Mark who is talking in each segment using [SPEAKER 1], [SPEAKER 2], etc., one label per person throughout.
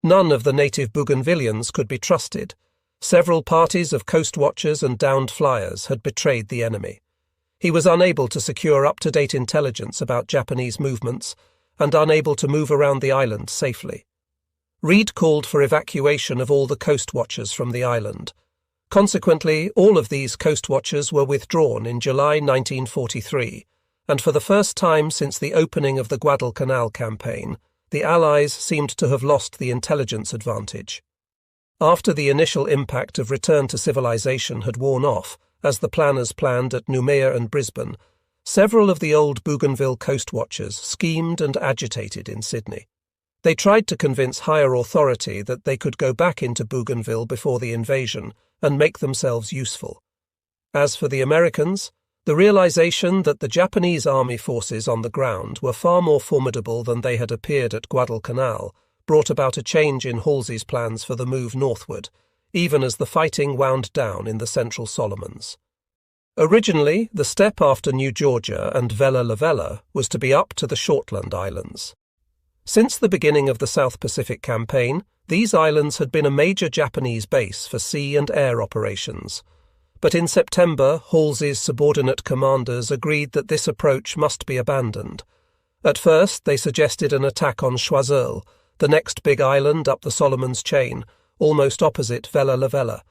[SPEAKER 1] None of the native Bougainvillians could be trusted. Several parties of coast watchers and downed flyers had betrayed the enemy. He was unable to secure up-to-date intelligence about Japanese movements and unable to move around the island safely. Reed called for evacuation of all the coast watchers from the island. Consequently, all of these coast watchers were withdrawn in July 1943, and for the first time since the opening of the Guadalcanal campaign, the Allies seemed to have lost the intelligence advantage. After the initial impact of return to civilization had worn off, as the planners planned at Noumea and Brisbane, several of the old Bougainville coast watchers schemed and agitated in Sydney. They tried to convince higher authority that they could go back into Bougainville before the invasion and make themselves useful. As for the Americans, the realization that the Japanese army forces on the ground were far more formidable than they had appeared at Guadalcanal brought about a change in Halsey's plans for the move northward, even as the fighting wound down in the Central Solomons. Originally, the step after New Georgia and Vella Lavella was to be up to the Shortland Islands. Since the beginning of the South Pacific Campaign, these islands had been a major Japanese base for sea and air operations. But in September, Halsey's subordinate commanders agreed that this approach must be abandoned. At first, they suggested an attack on Choiseul, the next big island up the Solomons chain, almost opposite Vella Lavella.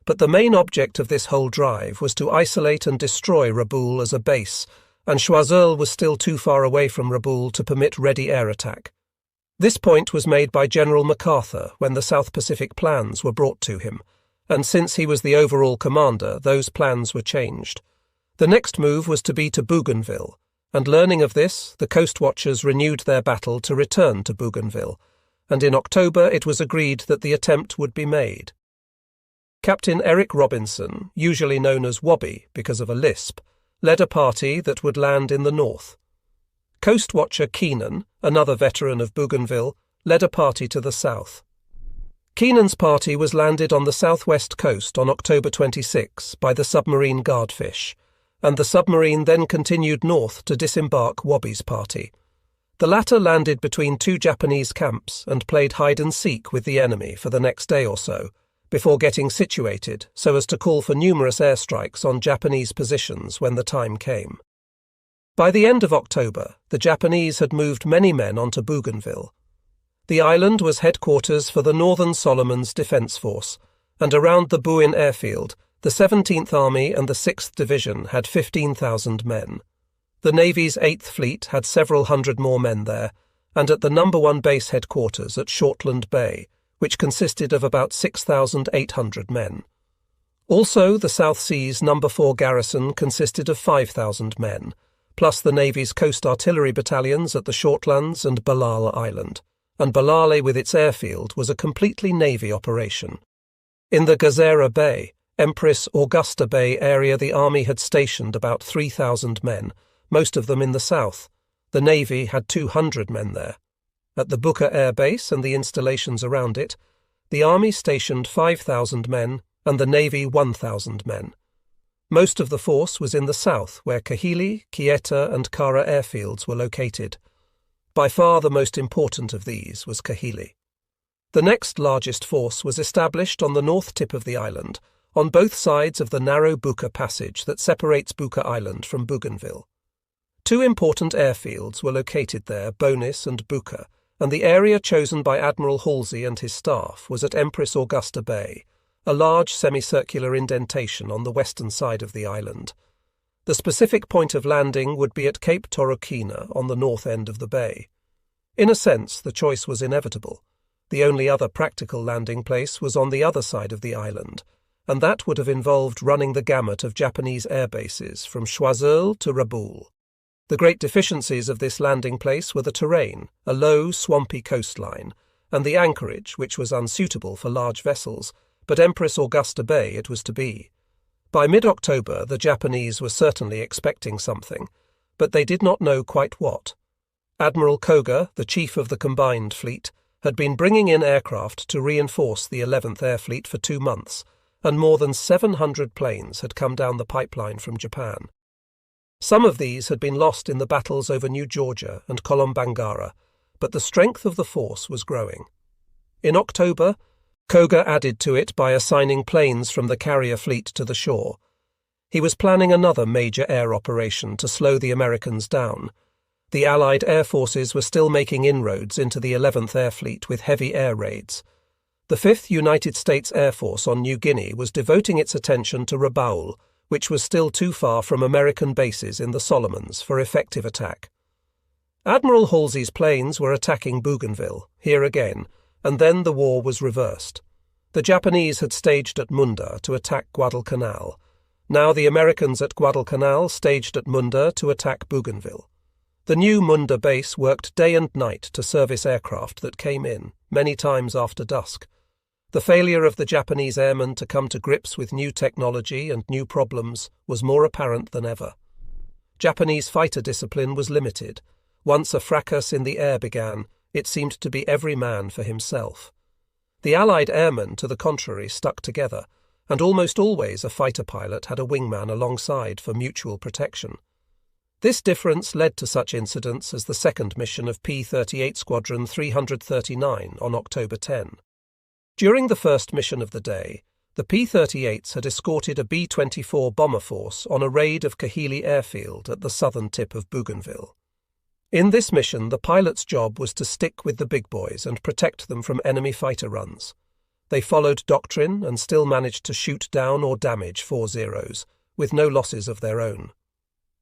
[SPEAKER 1] But the main object of this whole drive was to isolate and destroy Rabaul as a base, and Choiseul was still too far away from Rabaul to permit ready air attack. This point was made by General MacArthur when the South Pacific plans were brought to him, and since he was the overall commander, those plans were changed. The next move was to be to Bougainville, and learning of this, the coast watchers renewed their battle to return to Bougainville, and in October it was agreed that the attempt would be made. Captain Eric Robinson, usually known as Wobby because of a lisp, led a party that would land in the north. Coast watcher Keenan, another veteran of Bougainville, led a party to the south. Keenan's party was landed on the southwest coast on October 26 by the submarine Guardfish, and the submarine then continued north to disembark Wobby's party. The latter landed between two Japanese camps and played hide-and-seek with the enemy for the next day or so, before getting situated so as to call for numerous airstrikes on Japanese positions when the time came. By the end of October, the Japanese had moved many men onto Bougainville. The island was headquarters for the Northern Solomons Defence Force, and around the Buin airfield, the 17th Army and the 6th Division had 15,000 men. The Navy's 8th Fleet had several hundred more men there, and at the No. 1 base headquarters at Shortland Bay, which consisted of about 6,800 men. Also, the South Seas No. 4 garrison consisted of 5,000 men, plus the Navy's coast artillery battalions at the Shortlands and Balal Island, and Balale with its airfield was a completely Navy operation. In the Gazera Bay, Empress Augusta Bay area, the Army had stationed about 3,000 men, most of them in the south. The Navy had 200 men there. At the Buka Air Base and the installations around it, the Army stationed 5,000 men and the Navy 1,000 men. Most of the force was in the south, where Kahili, Kieta and Kara airfields were located. By far the most important of these was Kahili. The next largest force was established on the north tip of the island, on both sides of the narrow Buka Passage that separates Buka Island from Bougainville. Two important airfields were located there, Bonis and Buka, and the area chosen by Admiral Halsey and his staff was at Empress Augusta Bay, a large semicircular indentation on the western side of the island. The specific point of landing would be at Cape Torokina on the north end of the bay. In a sense, the choice was inevitable. The only other practical landing place was on the other side of the island, and that would have involved running the gamut of Japanese air bases from Choiseul to Rabaul. The great deficiencies of this landing place were the terrain, a low, swampy coastline, and the anchorage, which was unsuitable for large vessels, but Empress Augusta Bay it was to be. By mid-October, the Japanese were certainly expecting something, but they did not know quite what. Admiral Koga, the chief of the combined fleet, had been bringing in aircraft to reinforce the 11th Air Fleet for 2 months, and more than 700 planes had come down the pipeline from Japan. Some of these had been lost in the battles over New Georgia and Kolombangara, but the strength of the force was growing. In October, Koga added to it by assigning planes from the carrier fleet to the shore. He was planning another major air operation to slow the Americans down. The Allied air forces were still making inroads into the 11th Air Fleet with heavy air raids. The 5th United States Air Force on New Guinea was devoting its attention to Rabaul, which was still too far from American bases in the Solomons for effective attack. Admiral Halsey's planes were attacking Bougainville, here again, and then the war was reversed. The Japanese had staged at Munda to attack Guadalcanal. Now the Americans at Guadalcanal staged at Munda to attack Bougainville. The new Munda base worked day and night to service aircraft that came in, many times after dusk. The failure of the Japanese airmen to come to grips with new technology and new problems was more apparent than ever. Japanese fighter discipline was limited. Once a fracas in the air began, it seemed to be every man for himself. The Allied airmen, to the contrary, stuck together, and almost always a fighter pilot had a wingman alongside for mutual protection. This difference led to such incidents as the second mission of P-38 Squadron 339 on October 10. During the first mission of the day, the P-38s had escorted a B-24 bomber force on a raid of Kahili airfield at the southern tip of Bougainville. In this mission, the pilot's job was to stick with the big boys and protect them from enemy fighter runs. They followed doctrine and still managed to shoot down or damage 4 Zeros, with no losses of their own.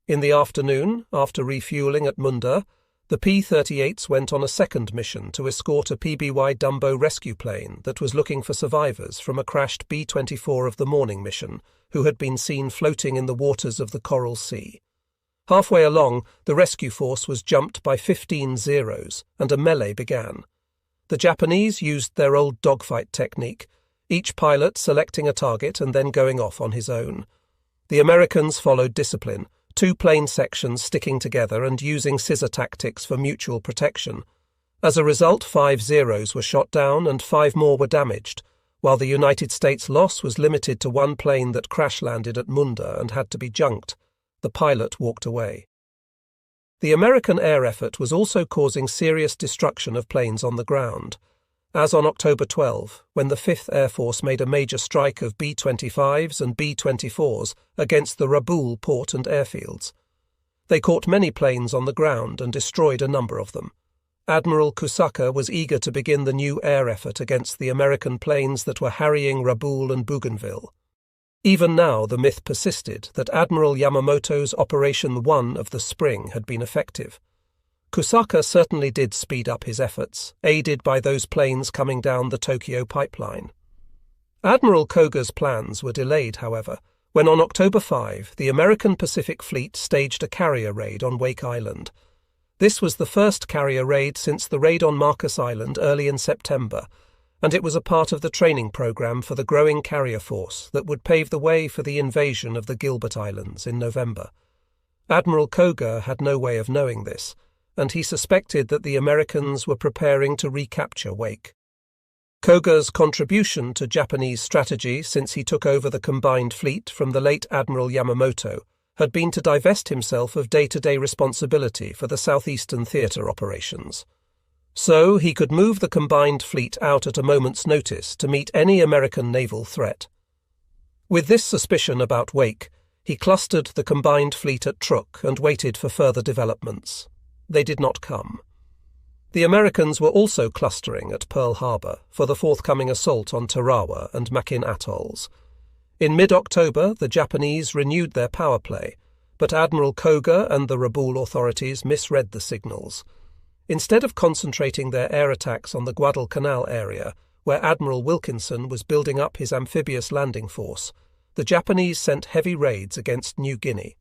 [SPEAKER 1] In the afternoon, after refueling at Munda, the P-38s went on a second mission to escort a PBY Dumbo rescue plane that was looking for survivors from a crashed B-24 of the morning mission, who had been seen floating in the waters of the Coral Sea. Halfway along, the rescue force was jumped by 15 Zeros, and a melee began. The Japanese used their old dogfight technique, each pilot selecting a target and then going off on his own. The Americans followed discipline, 2 plane sections sticking together and using scissor tactics for mutual protection. As a result, 5 Zeros were shot down and 5 more were damaged, while the United States loss was limited to 1 plane that crash-landed at Munda and had to be junked. The pilot walked away. The American air effort was also causing serious destruction of planes on the ground, as on October 12, when the 5th Air Force made a major strike of B-25s and B-24s against the Rabaul port and airfields. They caught many planes on the ground and destroyed a number of them. Admiral Kusaka was eager to begin the new air effort against the American planes that were harrying Rabaul and Bougainville. Even now the myth persisted that Admiral Yamamoto's Operation 1 of the spring had been effective. Kusaka certainly did speed up his efforts, aided by those planes coming down the Tokyo pipeline. Admiral Koga's plans were delayed, however, when on October 5 the American Pacific Fleet staged a carrier raid on Wake Island. This was the first carrier raid since the raid on Marcus Island early in September, and it was a part of the training program for the growing carrier force that would pave the way for the invasion of the Gilbert Islands in November. Admiral Koga had no way of knowing this, and he suspected that the Americans were preparing to recapture Wake. Koga's contribution to Japanese strategy since he took over the combined fleet from the late Admiral Yamamoto had been to divest himself of day-to-day responsibility for the southeastern theatre operations. So he could move the combined fleet out at a moment's notice to meet any American naval threat. With this suspicion about Wake, he clustered the combined fleet at Truk and waited for further developments. They did not come. The Americans were also clustering at Pearl Harbor for the forthcoming assault on Tarawa and Makin atolls. In mid-October, the Japanese renewed their power play, but Admiral Koga and the Rabaul authorities misread the signals. Instead of concentrating their air attacks on the Guadalcanal area, where Admiral Wilkinson was building up his amphibious landing force, the Japanese sent heavy raids against New Guinea.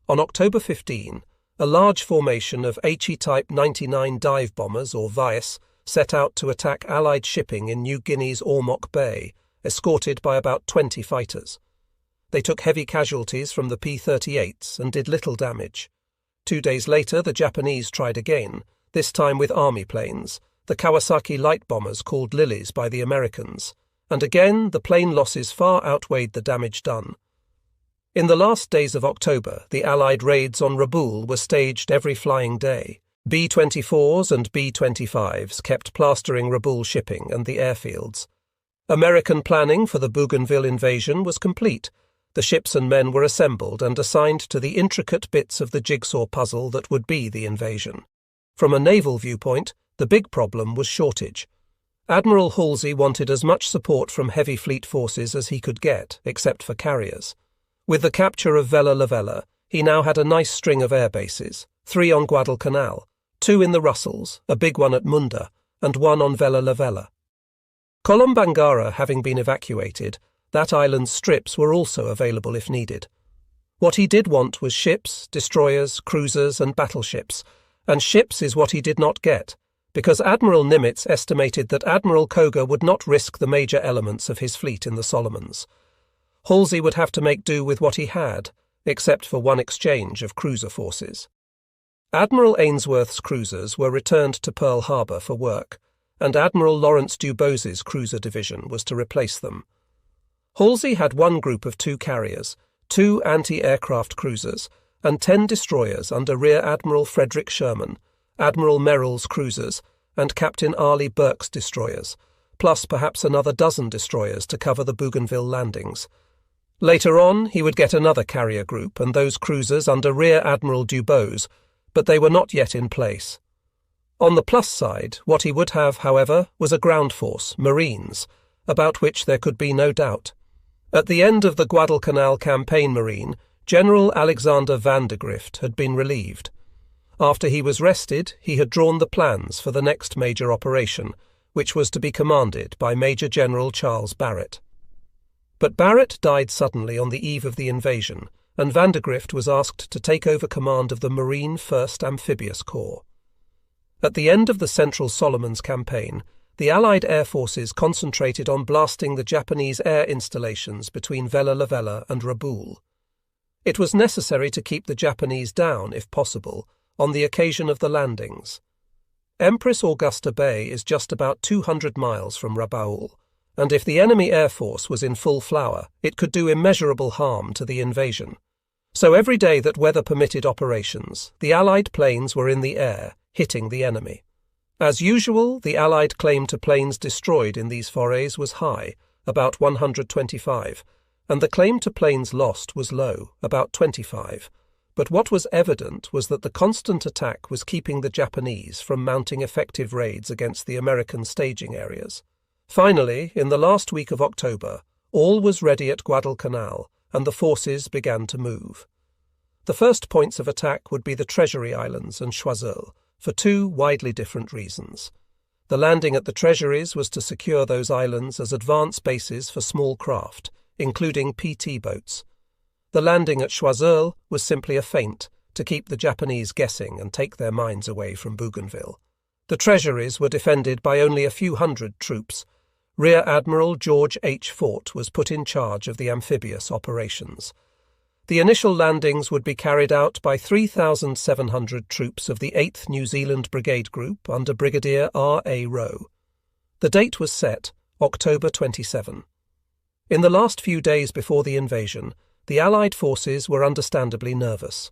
[SPEAKER 1] On October 15, a large formation of HE-type 99 dive bombers, or VICE, set out to attack Allied shipping in New Guinea's Ormoc Bay, escorted by about 20 fighters. They took heavy casualties from the P-38s and did little damage. 2 days later, the Japanese tried again, this time with army planes, the Kawasaki light bombers called Lilies by the Americans, and again the plane losses far outweighed the damage done. In the last days of October, the Allied raids on Rabaul were staged every flying day, B-24s and B-25s kept plastering Rabaul shipping and the airfields. American planning for the Bougainville invasion was complete. The ships and men were assembled and assigned to the intricate bits of the jigsaw puzzle that would be the invasion. From a naval viewpoint, the big problem was shortage. Admiral Halsey wanted as much support from heavy fleet forces as he could get, except for carriers. With the capture of Vella La Vella, he now had a nice string of air bases, 3 on Guadalcanal, 2 in the Russells, a big one at Munda, and 1 on Vella La Vella. Colombangara having been evacuated, that island's strips were also available if needed. What he did want was ships, destroyers, cruisers, and battleships, and ships is what he did not get, because Admiral Nimitz estimated that Admiral Koga would not risk the major elements of his fleet in the Solomons. Halsey would have to make do with what he had, except for one exchange of cruiser forces. Admiral Ainsworth's cruisers were returned to Pearl Harbor for work, and Admiral Lawrence Dubos's cruiser division was to replace them. Halsey had one group of 2 carriers, 2 anti-aircraft cruisers, and 10 destroyers under Rear Admiral Frederick Sherman, Admiral Merrill's cruisers, and Captain Arleigh Burke's destroyers, plus perhaps another dozen destroyers to cover the Bougainville landings. Later on, he would get another carrier group and those cruisers under Rear Admiral Dubos, but they were not yet in place. On the plus side, what he would have, however, was a ground force, Marines, about which there could be no doubt. At the end of the Guadalcanal campaign marine, General Alexander van der Grift had been relieved. After he was rested, he had drawn the plans for the next major operation, which was to be commanded by Major General Charles Barrett. But Barrett died suddenly on the eve of the invasion, and van der Grift was asked to take over command of the Marine 1st Amphibious Corps. At the end of the Central Solomons campaign, the Allied air forces concentrated on blasting the Japanese air installations between Vella La Vella and Rabaul. It was necessary to keep the Japanese down, if possible, on the occasion of the landings. Empress Augusta Bay is just about 200 miles from Rabaul, and if the enemy air force was in full flower, it could do immeasurable harm to the invasion. So every day that weather permitted operations, the Allied planes were in the air, hitting the enemy. As usual, the Allied claim to planes destroyed in these forays was high, about 125, and the claim to planes lost was low, about 25. But what was evident was that the constant attack was keeping the Japanese from mounting effective raids against the American staging areas. Finally, in the last week of October, all was ready at Guadalcanal, and the forces began to move. The first points of attack would be the Treasury Islands and Choiseul, for 2 widely different reasons. The landing at the Treasuries was to secure those islands as advance bases for small craft, including PT boats. The landing at Choiseul was simply a feint to keep the Japanese guessing and take their minds away from Bougainville. The Treasuries were defended by only a few hundred troops. Rear Admiral George H. Fort was put in charge of the amphibious operations. The initial landings would be carried out by 3,700 troops of the 8th New Zealand Brigade Group under Brigadier R.A. Rowe. The date was set, October 27. In the last few days before the invasion, the Allied forces were understandably nervous.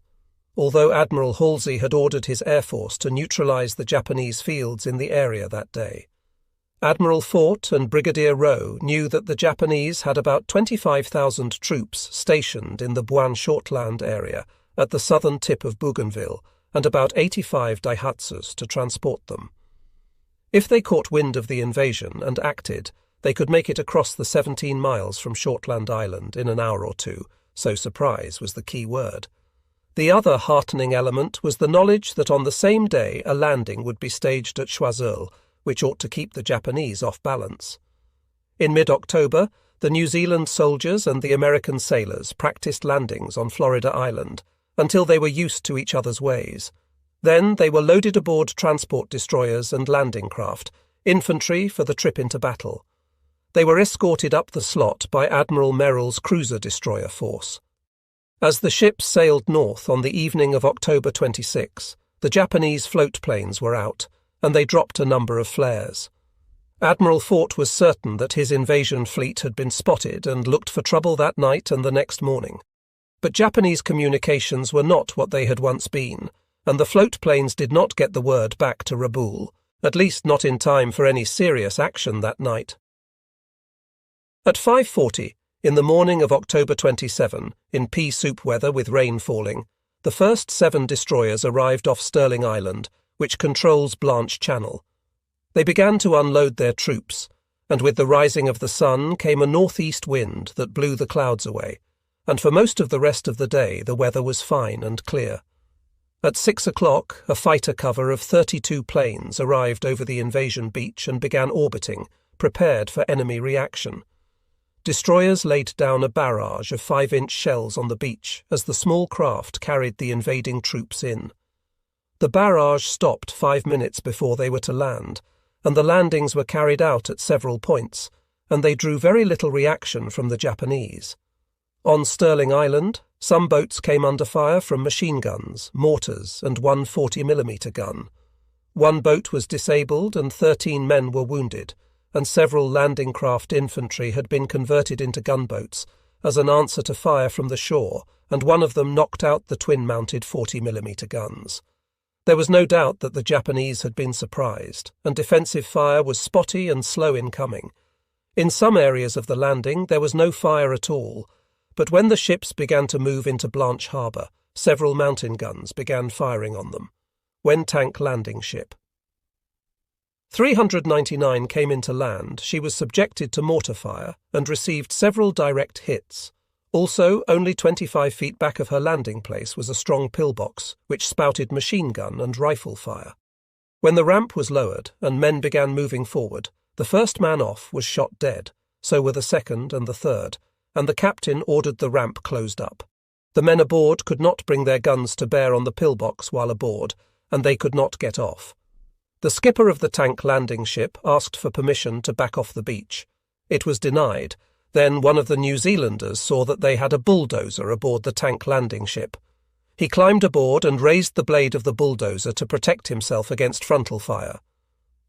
[SPEAKER 1] Although Admiral Halsey had ordered his air force to neutralize the Japanese fields in the area that day, Admiral Fort and Brigadier Rowe knew that the Japanese had about 25,000 troops stationed in the Buan Shortland area at the southern tip of Bougainville and about 85 Daihatsus to transport them. If they caught wind of the invasion and acted, they could make it across the 17 miles from Shortland Island in an hour or 2, so surprise was the key word. The other heartening element was the knowledge that on the same day a landing would be staged at Choiseul, which ought to keep the Japanese off balance. In mid-October, the New Zealand soldiers and the American sailors practiced landings on Florida Island until they were used to each other's ways. Then they were loaded aboard transport destroyers and landing craft, infantry for the trip into battle. They were escorted up the slot by Admiral Merrill's cruiser-destroyer force. As the ships sailed north on the evening of October 26, the Japanese float planes were out, and they dropped a number of flares. Admiral Fort was certain that his invasion fleet had been spotted and looked for trouble that night and the next morning. But Japanese communications were not what they had once been, and the float planes did not get the word back to Rabaul, at least not in time for any serious action that night. At 5:40, in the morning of October 27, in pea-soup weather with rain falling, the first 7 destroyers arrived off Sterling Island, which controls Blanche Channel. They began to unload their troops, and with the rising of the sun came a northeast wind that blew the clouds away, and for most of the rest of the day the weather was fine and clear. At 6 o'clock, a fighter cover of 32 planes arrived over the invasion beach and began orbiting, prepared for enemy reaction. Destroyers laid down a barrage of 5-inch shells on the beach as the small craft carried the invading troops in. The barrage stopped 5 minutes before they were to land, and the landings were carried out at several points, and they drew very little reaction from the Japanese. On Sterling Island, some boats came under fire from machine guns, mortars, and one 40mm gun. One boat was disabled and 13 men were wounded, and several landing craft infantry had been converted into gunboats as an answer to fire from the shore, and one of them knocked out the twin-mounted 40mm guns. There was no doubt that the Japanese had been surprised, and defensive fire was spotty and slow in coming. In some areas of the landing there was no fire at all, but when the ships began to move into Blanche Harbour, several mountain guns began firing on them. When tank landing ship 399 came into land, she was subjected to mortar fire and received several direct hits. Also, only 25 feet back of her landing place was a strong pillbox, which spouted machine gun and rifle fire. When the ramp was lowered and men began moving forward, the first man off was shot dead, so were the second and the third, and the captain ordered the ramp closed up. The men aboard could not bring their guns to bear on the pillbox while aboard, and they could not get off. The skipper of the tank landing ship asked for permission to back off the beach. It was denied. Then one of the New Zealanders saw that they had a bulldozer aboard the tank landing ship. He climbed aboard and raised the blade of the bulldozer to protect himself against frontal fire.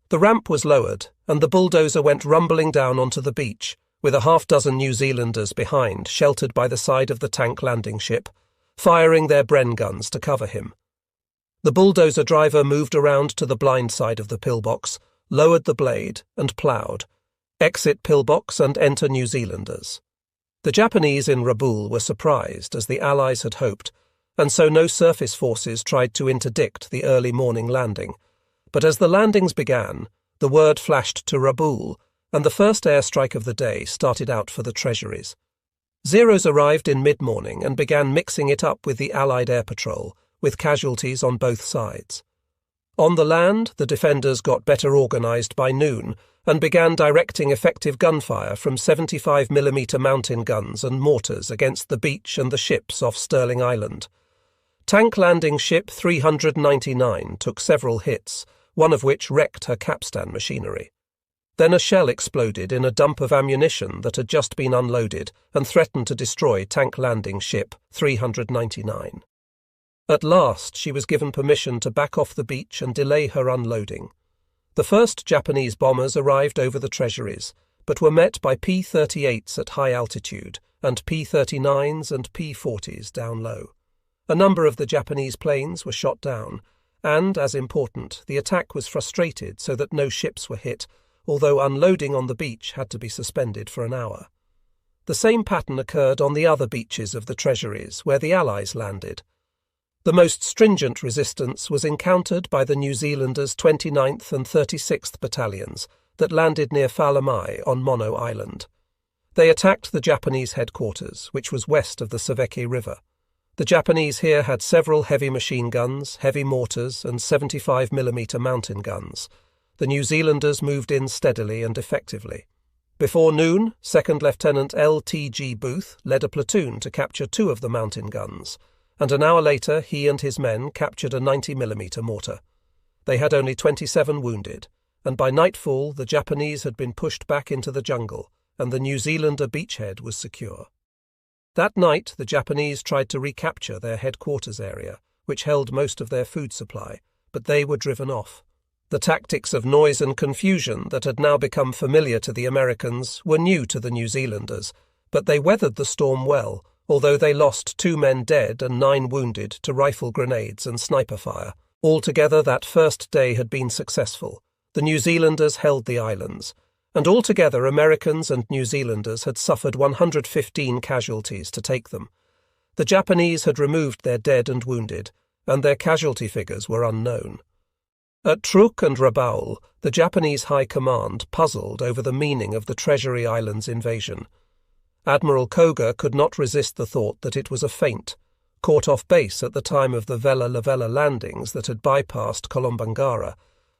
[SPEAKER 1] The ramp was lowered, and the bulldozer went rumbling down onto the beach, with a half-dozen New Zealanders behind, sheltered by the side of the tank landing ship, firing their Bren guns to cover him. The bulldozer driver moved around to the blind side of the pillbox, lowered the blade, and ploughed. Exit pillbox and enter New Zealanders. The Japanese in Rabaul were surprised, as the Allies had hoped, and so no surface forces tried to interdict the early morning landing. But as the landings began, the word flashed to Rabaul, and the first airstrike of the day started out for the Treasuries. Zeros arrived in mid-morning and began mixing it up with the Allied air patrol, with casualties on both sides. On the land, the defenders got better organised by noon and began directing effective gunfire from 75mm mountain guns and mortars against the beach and the ships off Sterling Island. Tank landing ship 399 took several hits, one of which wrecked her capstan machinery. Then a shell exploded in a dump of ammunition that had just been unloaded and threatened to destroy tank landing ship 399. At last she was given permission to back off the beach and delay her unloading. The first Japanese bombers arrived over the Treasuries, but were met by P-38s at high altitude and P-39s and P-40s down low. A number of the Japanese planes were shot down, and, as important, the attack was frustrated so that no ships were hit, although unloading on the beach had to be suspended for an hour. The same pattern occurred on the other beaches of the Treasuries, where the Allies landed. The most stringent resistance was encountered by the New Zealanders' 29th and 36th Battalions that landed near Falamai on Mono Island. They attacked the Japanese headquarters, which was west of the Saveki River. The Japanese here had several heavy machine guns, heavy mortars, and 75mm mountain guns. The New Zealanders moved in steadily and effectively. Before noon, 2nd Lieutenant L.T.G. Booth led a platoon to capture 2 of the mountain guns, and an hour later he and his men captured a 90mm mortar. They had only 27 wounded, and by nightfall the Japanese had been pushed back into the jungle, and the New Zealander beachhead was secure. That night the Japanese tried to recapture their headquarters area, which held most of their food supply, but they were driven off. The tactics of noise and confusion that had now become familiar to the Americans were new to the New Zealanders, but they weathered the storm well, although they lost 2 men dead and 9 wounded to rifle grenades and sniper fire. Altogether, that first day had been successful. The New Zealanders held the islands, and altogether Americans and New Zealanders had suffered 115 casualties to take them. The Japanese had removed their dead and wounded, and their casualty figures were unknown. At Truk and Rabaul, the Japanese High Command puzzled over the meaning of the Treasury Islands invasion. Admiral Koga could not resist the thought that it was a feint, caught off base at the time of the Vella-Lavella landings that had bypassed Kolombangara.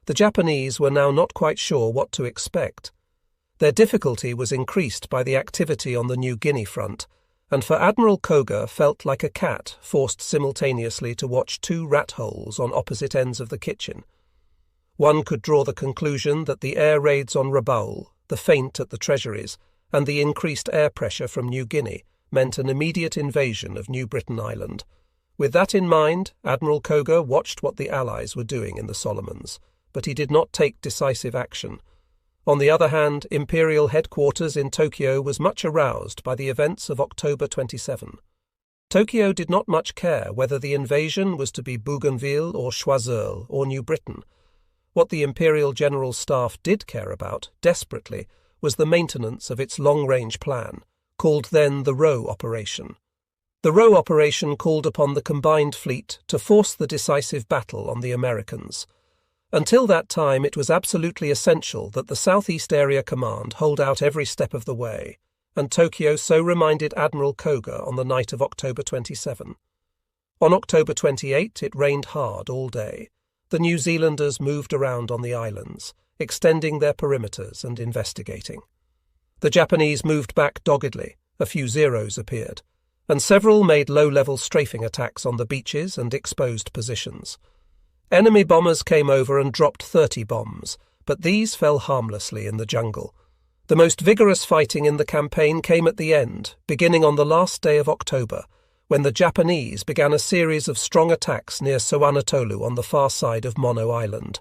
[SPEAKER 1] The Japanese were now not quite sure what to expect. Their difficulty was increased by the activity on the New Guinea front, and for Admiral Koga felt like a cat forced simultaneously to watch 2 rat holes on opposite ends of the kitchen. One could draw the conclusion that the air raids on Rabaul, the feint at the treasuries, and the increased air pressure from New Guinea meant an immediate invasion of New Britain Island. With that in mind, Admiral Koga watched what the Allies were doing in the Solomons, but he did not take decisive action. On the other hand, Imperial headquarters in Tokyo was much aroused by the events of October 27. Tokyo did not much care whether the invasion was to be Bougainville or Choiseul or New Britain. What the Imperial General Staff did care about, desperately, was the maintenance of its long-range plan, called then the Roe Operation. The Roe Operation called upon the combined fleet to force the decisive battle on the Americans. Until that time, it was absolutely essential that the Southeast Area Command hold out every step of the way, and Tokyo so reminded Admiral Koga on the night of October 27. On October 28, it rained hard all day. The New Zealanders moved around on the islands, extending their perimeters and investigating. The Japanese moved back doggedly, a few Zeros appeared, and several made low-level strafing attacks on the beaches and exposed positions. Enemy bombers came over and dropped 30 bombs, but these fell harmlessly in the jungle. The most vigorous fighting in the campaign came at the end, beginning on the last day of October, when the Japanese began a series of strong attacks near Soanatolu on the far side of Mono Island.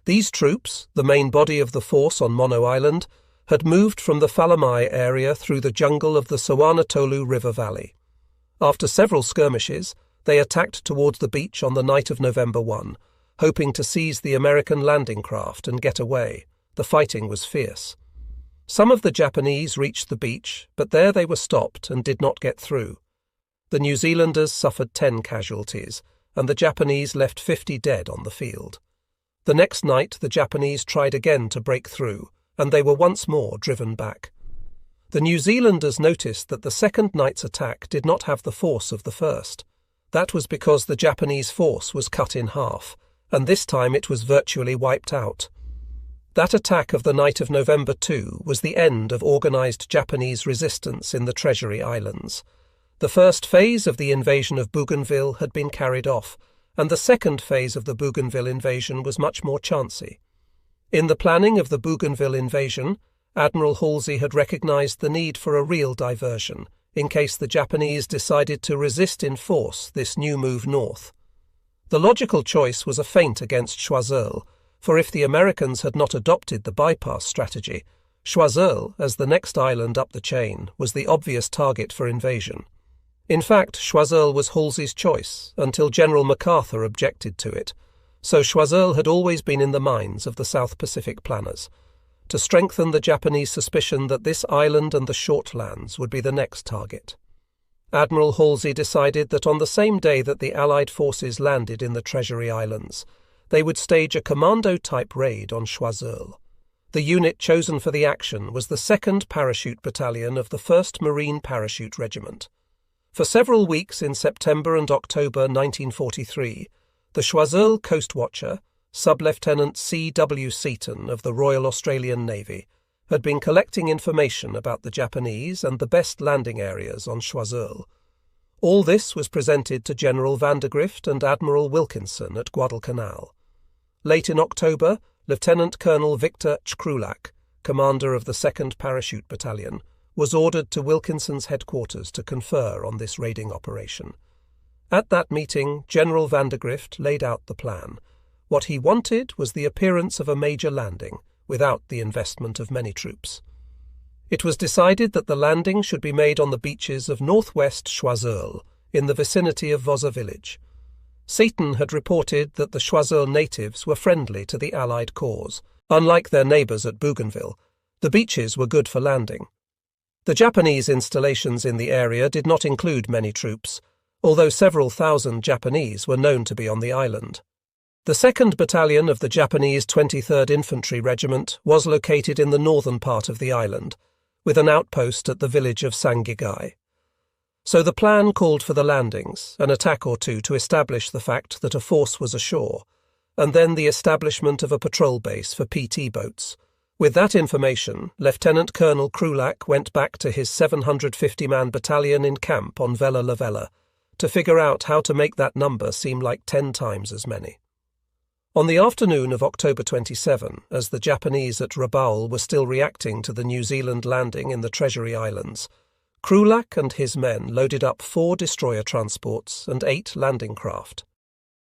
[SPEAKER 1] These troops, the main body of the force on Mono Island, had moved from the Falamai area through the jungle of the Soanatolu River Valley. After several skirmishes, they attacked towards the beach on the night of November 1, hoping to seize the American landing craft and get away. The fighting was fierce. Some of the Japanese reached the beach, but there they were stopped and did not get through. The New Zealanders suffered 10 casualties, and the Japanese left 50 dead on the field. The next night the Japanese tried again to break through, and they were once more driven back. The New Zealanders noticed that the second night's attack did not have the force of the first. That was because the Japanese force was cut in half, and this time it was virtually wiped out. That attack of the night of November 2 was the end of organised Japanese resistance in the Treasury Islands. The first phase of the invasion of Bougainville had been carried off, and the second phase of the Bougainville invasion was much more chancy. In the planning of the Bougainville invasion, Admiral Halsey had recognised the need for a real diversion, in case the Japanese decided to resist in force this new move north. The logical choice was a feint against Choiseul, for if the Americans had not adopted the bypass strategy, Choiseul, as the next island up the chain, was the obvious target for invasion. In fact, Choiseul was Halsey's choice, until General MacArthur objected to it, so Choiseul had always been in the minds of the South Pacific planners, to strengthen the Japanese suspicion that this island and the Shortlands would be the next target. Admiral Halsey decided that on the same day that the Allied forces landed in the Treasury Islands, they would stage a commando-type raid on Choiseul. The unit chosen for the action was the 2nd Parachute Battalion of the 1st Marine Parachute Regiment. For several weeks in September and October 1943, the Choiseul Coast Watcher, Sub-Lieutenant C.W. Seaton of the Royal Australian Navy, had been collecting information about the Japanese and the best landing areas on Choiseul. All this was presented to General Vandergrift and Admiral Wilkinson at Guadalcanal. Late in October, Lieutenant Colonel Victor Chkrulak, commander of the 2nd Parachute Battalion, was ordered to Wilkinson's headquarters to confer on this raiding operation. At that meeting, General Vandergrift laid out the plan. What he wanted was the appearance of a major landing, without the investment of many troops. It was decided that the landing should be made on the beaches of northwest Choiseul, in the vicinity of Vosa village. Satan had reported that the Choiseul natives were friendly to the Allied cause. Unlike their neighbours at Bougainville, the beaches were good for landing. The Japanese installations in the area did not include many troops, although several thousand Japanese were known to be on the island. The 2nd Battalion of the Japanese 23rd Infantry Regiment was located in the northern part of the island, with an outpost at the village of Sangigai. So the plan called for the landings, an attack or two to establish the fact that a force was ashore, and then the establishment of a patrol base for PT boats. With that information, Lieutenant Colonel Krulak went back to his 750-man battalion in camp on Vella La Vella to figure out how to make that number seem like 10 times as many. On the afternoon of October 27, as the Japanese at Rabaul were still reacting to the New Zealand landing in the Treasury Islands, Krulak and his men loaded up 4 destroyer transports and 8 landing craft.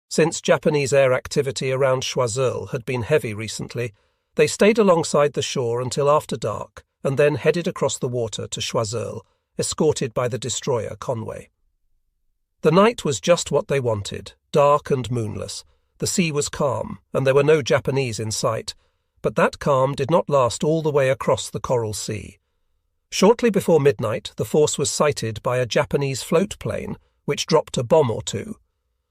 [SPEAKER 1] Since Japanese air activity around Choiseul had been heavy recently, they stayed alongside the shore until after dark and then headed across the water to Choiseul, escorted by the destroyer Conway. The night was just what they wanted, dark and moonless. The sea was calm, and there were no Japanese in sight, but that calm did not last all the way across the Coral Sea. Shortly before midnight, the force was sighted by a Japanese float plane, which dropped a bomb or two.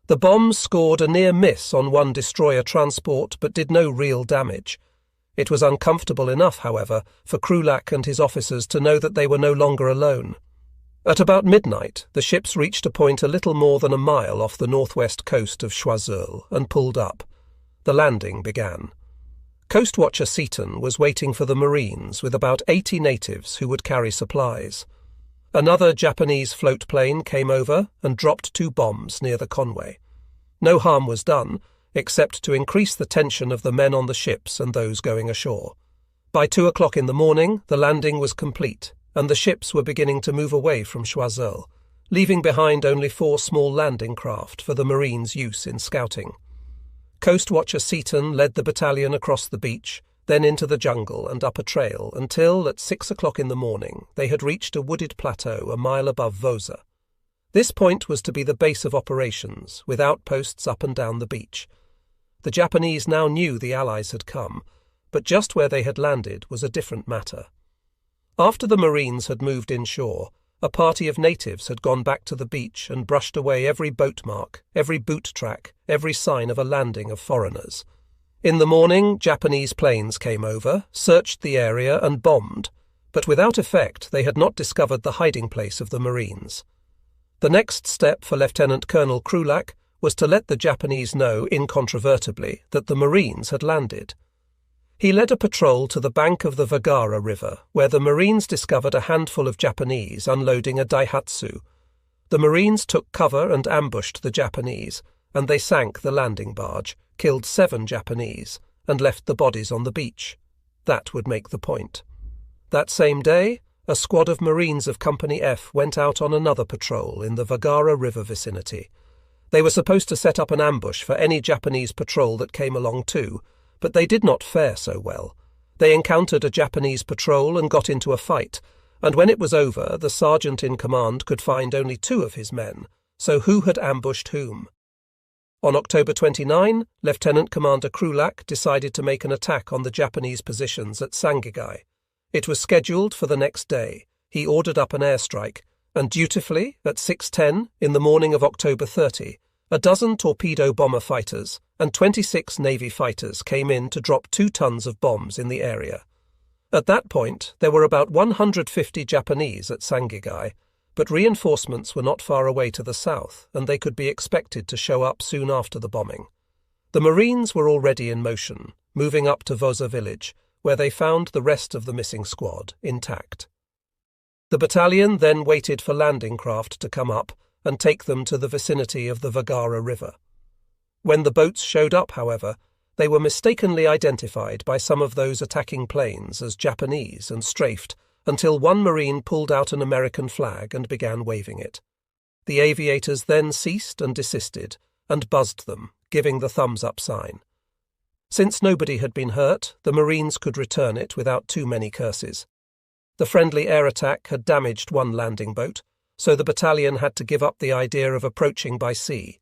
[SPEAKER 1] The bombs scored a near miss on one destroyer transport, but did no real damage. It was uncomfortable enough, however, for Krulak and his officers to know that they were no longer alone. At about midnight, the ships reached a point a little more than a mile off the northwest coast of Choiseul and pulled up. The landing began. Coast Watcher Seaton was waiting for the Marines with about 80 natives who would carry supplies. Another Japanese float plane came over and dropped 2 bombs near the Conway. No harm was done, except to increase the tension of the men on the ships and those going ashore. By 2 o'clock in the morning, the landing was complete, and the ships were beginning to move away from Choiseul, leaving behind only 4 small landing craft for the Marines' use in scouting. Coast Watcher Seaton led the battalion across the beach, then into the jungle and up a trail until, at 6 o'clock in the morning, they had reached a wooded plateau a mile above Vosa. This point was to be the base of operations, with outposts up and down the beach. The Japanese now knew the Allies had come, but just where they had landed was a different matter. After the Marines had moved inshore, a party of natives had gone back to the beach and brushed away every boat mark, every boot track, every sign of a landing of foreigners. In the morning, Japanese planes came over, searched the area and bombed, but without effect they had not discovered the hiding place of the Marines. The next step for Lieutenant Colonel Krulak was to let the Japanese know incontrovertibly that the Marines had landed. He led a patrol to the bank of the Vagara River, where the Marines discovered a handful of Japanese unloading a daihatsu. The Marines took cover and ambushed the Japanese, and they sank the landing barge, killed 7 Japanese, and left the bodies on the beach. That would make the point. That same day, a squad of Marines of Company F went out on another patrol in the Vagara River vicinity. They were supposed to set up an ambush for any Japanese patrol that came along too, but they did not fare so well. They encountered a Japanese patrol and got into a fight, and when it was over, the sergeant in command could find only 2 of his men, so who had ambushed whom? On October 29, Lieutenant Commander Krulak decided to make an attack on the Japanese positions at Sangigai. It was scheduled for the next day. He ordered up an airstrike, and dutifully, at 6:10 in the morning of October 30, a dozen torpedo bomber fighters and 26 Navy fighters came in to drop 2 tons of bombs in the area. At that point, there were about 150 Japanese at Sangigai, but reinforcements were not far away to the south, and they could be expected to show up soon after the bombing. The Marines were already in motion, moving up to Vosa village, where they found the rest of the missing squad intact. The battalion then waited for landing craft to come up and take them to the vicinity of the Vagara River. When the boats showed up, however, they were mistakenly identified by some of those attacking planes as Japanese and strafed until one Marine pulled out an American flag and began waving it. The aviators then ceased and desisted and buzzed them, giving the thumbs-up sign. Since nobody had been hurt, the Marines could return it without too many curses. The friendly air attack had damaged one landing boat, so the battalion had to give up the idea of approaching by sea.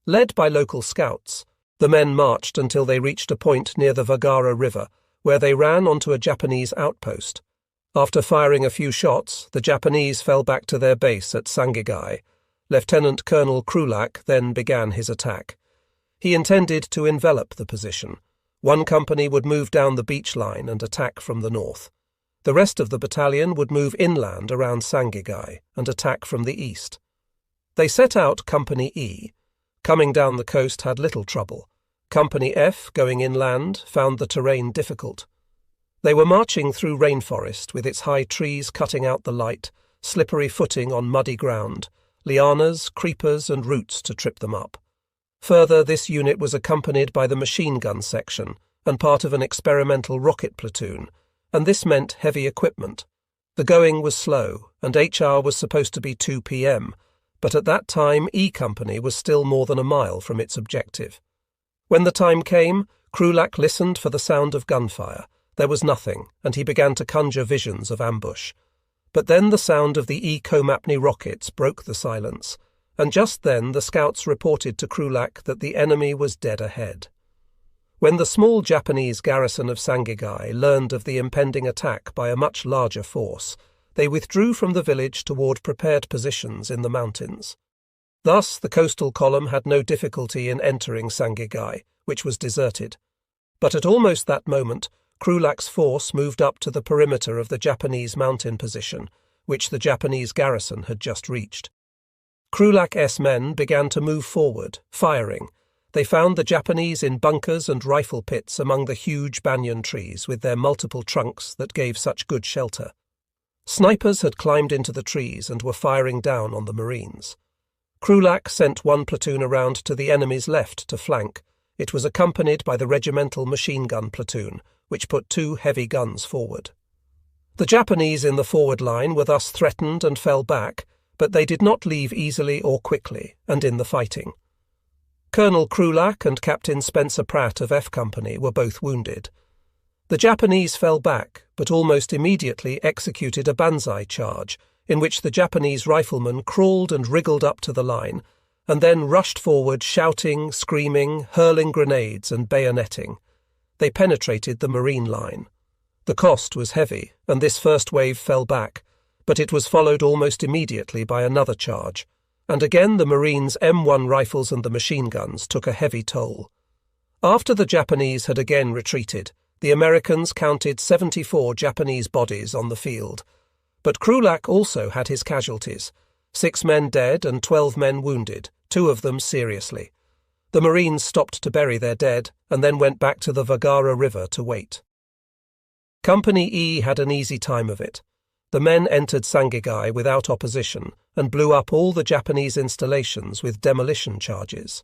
[SPEAKER 1] Led by local scouts, the men marched until they reached a point near the Vagara River, where they ran onto a Japanese outpost. After firing a few shots, the Japanese fell back to their base at Sangigai. Lieutenant Colonel Krulak then began his attack. He intended to envelop the position. One company would move down the beach line and attack from the north. The rest of the battalion would move inland around Sangigai and attack from the east. They set out Company E. Coming down the coast had little trouble. Company F, going inland, found the terrain difficult. They were marching through rainforest with its high trees cutting out the light, slippery footing on muddy ground, lianas, creepers and roots to trip them up. Further, this unit was accompanied by the machine gun section and part of an experimental rocket platoon, and this meant heavy equipment. The going was slow, and HR was supposed to be 2 p.m., but at that time E Company was still more than a mile from its objective. When the time came, Krulak listened for the sound of gunfire. There was nothing, and he began to conjure visions of ambush. But then the sound of the E Komapny rockets broke the silence, and just then the scouts reported to Krulak that the enemy was dead ahead. When the small Japanese garrison of Sangigai learned of the impending attack by a much larger force, they withdrew from the village toward prepared positions in the mountains. Thus, the coastal column had no difficulty in entering Sangigai, which was deserted. But at almost that moment, Krulak's force moved up to the perimeter of the Japanese mountain position, which the Japanese garrison had just reached. Krulak's men began to move forward, firing. They found the Japanese in bunkers and rifle pits among the huge banyan trees with their multiple trunks that gave such good shelter. Snipers had climbed into the trees and were firing down on the Marines. Krulak sent one platoon around to the enemy's left to flank. It was accompanied by the regimental machine gun platoon, which put 2 heavy guns forward. The Japanese in the forward line were thus threatened and fell back, but they did not leave easily or quickly, and in the fighting. Colonel Krulak and Captain Spencer Pratt of F Company were both wounded. The Japanese fell back, but almost immediately executed a banzai charge, in which the Japanese riflemen crawled and wriggled up to the line, and then rushed forward shouting, screaming, hurling grenades and bayoneting. They penetrated the Marine line. The cost was heavy, and this first wave fell back, but it was followed almost immediately by another charge, and again the Marines' M1 rifles and the machine guns took a heavy toll. After the Japanese had again retreated, the Americans counted 74 Japanese bodies on the field. But Krulak also had his casualties, 6 men dead and 12 men wounded, 2 of them seriously. The Marines stopped to bury their dead and then went back to the Vagara River to wait. Company E had an easy time of it. The men entered Sangigai without opposition and blew up all the Japanese installations with demolition charges.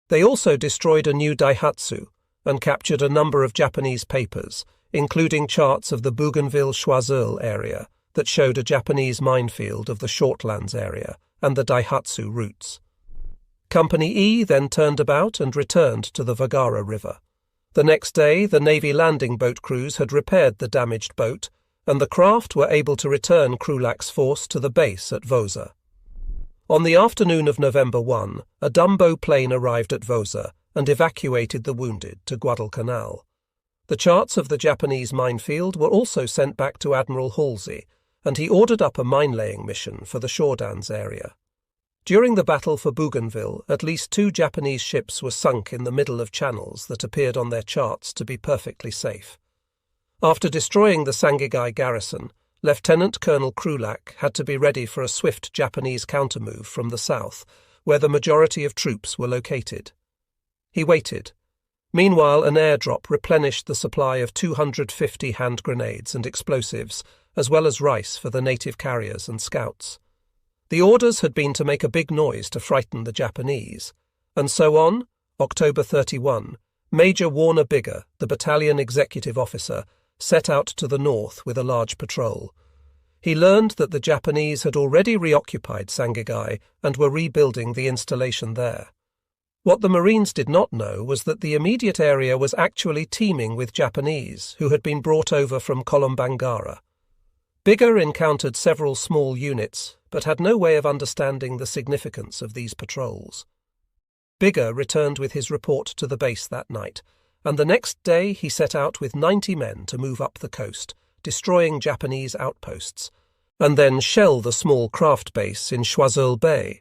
[SPEAKER 1] They also destroyed a new daihatsu and captured a number of Japanese papers, including charts of the Bougainville Choiseul area that showed a Japanese minefield of the Shortlands area and the daihatsu routes. Company E then turned about and returned to the Vagara River. The next day, the Navy landing boat crews had repaired the damaged boat, and the craft were able to return Krulak's force to the base at Vosa. On the afternoon of November 1, a Dumbo plane arrived at Vosa and evacuated the wounded to Guadalcanal. The charts of the Japanese minefield were also sent back to Admiral Halsey, and he ordered up a mine-laying mission for the Shordans area. During the battle for Bougainville, at least 2 Japanese ships were sunk in the middle of channels that appeared on their charts to be perfectly safe. After destroying the Sangigai garrison, Lieutenant Colonel Krulak had to be ready for a swift Japanese countermove from the south, where the majority of troops were located. He waited. Meanwhile, an airdrop replenished the supply of 250 hand grenades and explosives, as well as rice for the native carriers and scouts. The orders had been to make a big noise to frighten the Japanese. And so on, October 31, Major Warner Bigger, the battalion executive officer, set out to the north with a large patrol. He learned that the Japanese had already reoccupied Sangigai and were rebuilding the installation there. What the Marines did not know was that the immediate area was actually teeming with Japanese who had been brought over from Kolombangara. Bigger encountered several small units, but had no way of understanding the significance of these patrols. Bigger returned with his report to the base that night, and the next day he set out with 90 men to move up the coast, destroying Japanese outposts, and then shell the small craft base in Choiseul Bay.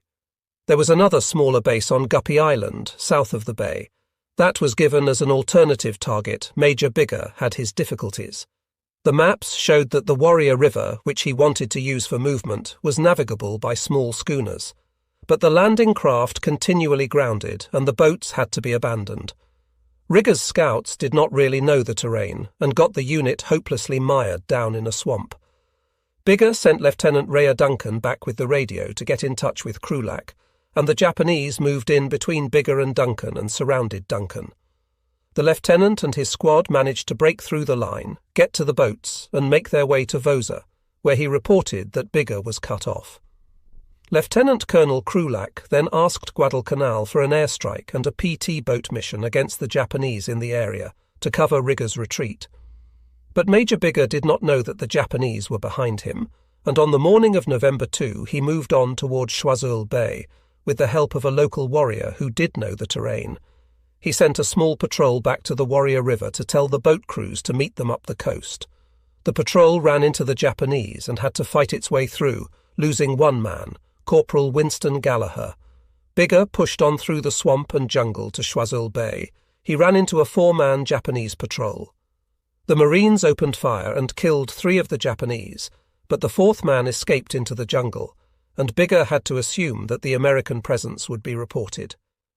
[SPEAKER 1] There was another smaller base on Guppy Island, south of the bay. That was given as an alternative target. Major Bigger had his difficulties. The maps showed that the Warrior River, which he wanted to use for movement, was navigable by small schooners. But the landing craft continually grounded, and the boats had to be abandoned. Rigger's scouts did not really know the terrain, and got the unit hopelessly mired down in a swamp. Bigger sent Lieutenant Rea Duncan back with the radio to get in touch with Krulak, and the Japanese moved in between Bigger and Duncan and surrounded Duncan. The lieutenant and his squad managed to break through the line, get to the boats, and make their way to Vosa, where he reported that Bigger was cut off. Lieutenant Colonel Krulak then asked Guadalcanal for an airstrike and a PT boat mission against the Japanese in the area to cover Rigger's retreat. But Major Bigger did not know that the Japanese were behind him, and on the morning of November 2 he moved on toward Choiseul Bay with the help of a local warrior who did know the terrain. He sent a small patrol back to the Warrior River to tell the boat crews to meet them up the coast. The patrol ran into the Japanese and had to fight its way through, losing one man, Corporal Winston Gallagher. Bigger pushed on through the swamp and jungle to Choiseul Bay. He ran into a 4-man Japanese patrol. The Marines opened fire and killed 3 of the Japanese, but the 4th man escaped into the jungle, and Bigger had to assume that the American presence would be reported.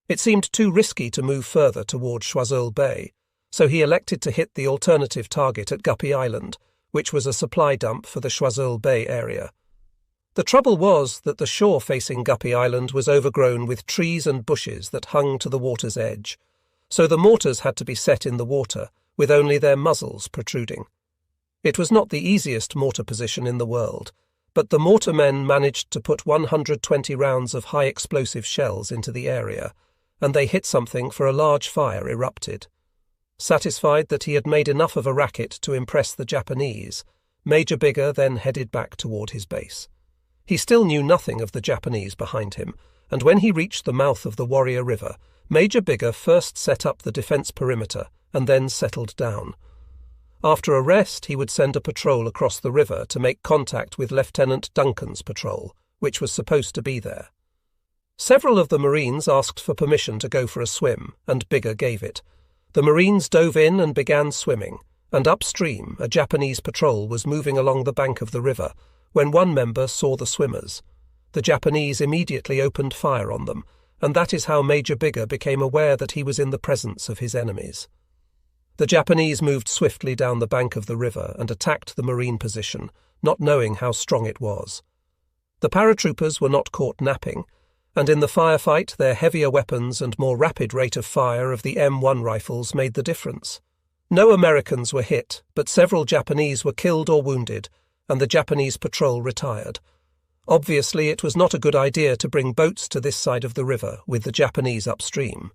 [SPEAKER 1] It seemed too risky to move further toward Choiseul Bay, so he elected to hit the alternative target at Guppy Island, which was a supply dump for the Choiseul Bay area. The trouble was that the shore facing Guppy Island was overgrown with trees and bushes that hung to the water's edge, so the mortars had to be set in the water, with only their muzzles protruding. It was not the easiest mortar position in the world, but the mortarmen managed to put 120 rounds of high-explosive shells into the area, and they hit something for a large fire erupted. Satisfied that he had made enough of a racket to impress the Japanese, Major Bigger then headed back toward his base. He still knew nothing of the Japanese behind him, and when he reached the mouth of the Warrior River, Major Bigger first set up the defense perimeter and then settled down. After a rest, he would send a patrol across the river to make contact with Lieutenant Duncan's patrol, which was supposed to be there. Several of the Marines asked for permission to go for a swim, and Bigger gave it. The Marines dove in and began swimming, and upstream a Japanese patrol was moving along the bank of the river when one member saw the swimmers. The Japanese immediately opened fire on them, and that is how Major Bigger became aware that he was in the presence of his enemies. The Japanese moved swiftly down the bank of the river and attacked the Marine position, not knowing how strong it was. The paratroopers were not caught napping, and in the firefight their heavier weapons and more rapid rate of fire of the M1 rifles made the difference. No Americans were hit, but several Japanese were killed or wounded, and the Japanese patrol retired. Obviously, it was not a good idea to bring boats to this side of the river with the Japanese upstream.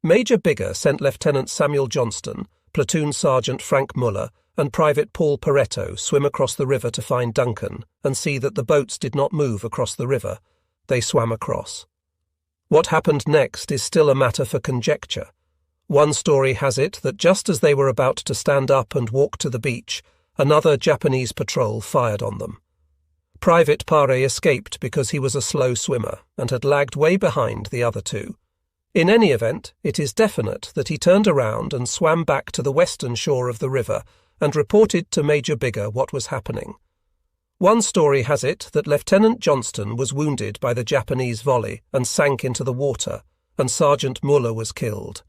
[SPEAKER 1] Major Bigger sent Lieutenant Samuel Johnston, Platoon Sergeant Frank Muller, and Private Paul Pareto swim across the river to find Duncan and see that the boats did not move across the river. They swam across. What happened next is still a matter for conjecture. One story has it that just as they were about to stand up and walk to the beach, another Japanese patrol fired on them. Private Pare escaped because he was a slow swimmer and had lagged way behind the other 2. In any event, it is definite that he turned around and swam back to the western shore of the river and reported to Major Bigger what was happening. One story has it that Lieutenant Johnston was wounded by the Japanese volley and sank into the water, and Sergeant Muller was killed.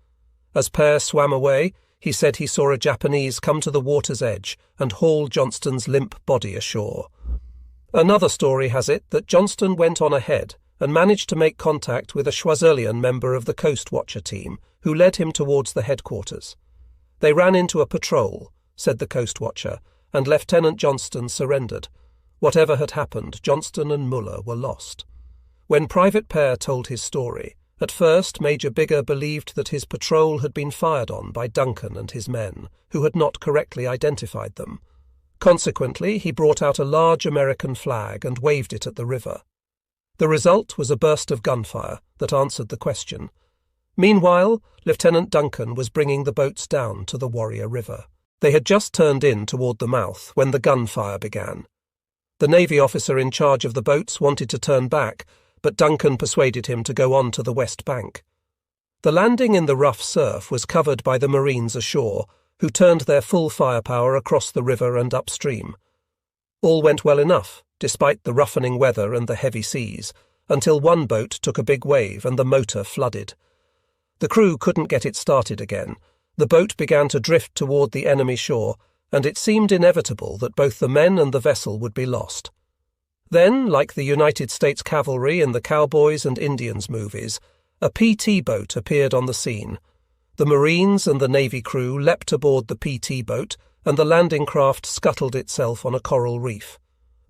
[SPEAKER 1] As Pare swam away, he said he saw a Japanese come to the water's edge and haul Johnston's limp body ashore. Another story has it that Johnston went on ahead and managed to make contact with a Choiseulian member of the Coast Watcher team who led him towards the headquarters. They ran into a patrol, said the Coast Watcher, and Lieutenant Johnston surrendered. Whatever had happened, Johnston and Muller were lost. When Private Pare told his story, at first Major Bigger believed that his patrol had been fired on by Duncan and his men, who had not correctly identified them. Consequently, he brought out a large American flag and waved it at the river. The result was a burst of gunfire that answered the question. Meanwhile, Lieutenant Duncan was bringing the boats down to the Warrior River. They had just turned in toward the mouth when the gunfire began. The Navy officer in charge of the boats wanted to turn back, but Duncan persuaded him to go on to the west bank. The landing in the rough surf was covered by the Marines ashore, who turned their full firepower across the river and upstream. All went well enough, despite the roughening weather and the heavy seas, until one boat took a big wave and the motor flooded. The crew couldn't get it started again. The boat began to drift toward the enemy shore, and it seemed inevitable that both the men and the vessel would be lost. Then, like the United States cavalry in the Cowboys and Indians movies, a PT boat appeared on the scene. The Marines and the Navy crew leapt aboard the PT boat, and the landing craft scuttled itself on a coral reef.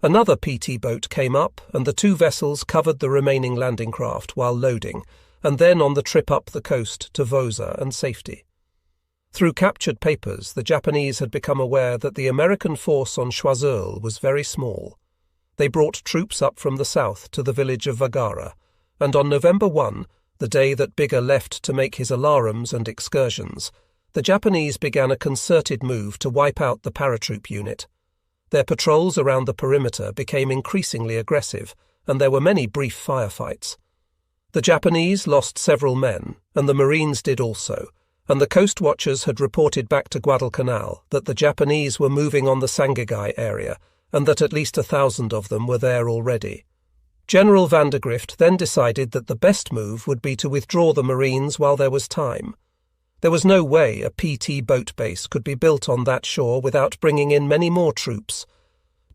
[SPEAKER 1] Another PT boat came up, and the two vessels covered the remaining landing craft while loading, and then on the trip up the coast to Vosa and safety. Through captured papers, the Japanese had become aware that the American force on Choiseul was very small. They brought troops up from the south to the village of Vagara, and on November 1, the day that Bigger left to make his alarums and excursions, the Japanese began a concerted move to wipe out the paratroop unit. Their patrols around the perimeter became increasingly aggressive, and there were many brief firefights. The Japanese lost several men, and the Marines did also, and the coast watchers had reported back to Guadalcanal that the Japanese were moving on the Sangigai area, and that at least 1,000 of them were there already. General Vandergrift then decided that the best move would be to withdraw the Marines while there was time. There was no way a PT boat base could be built on that shore without bringing in many more troops.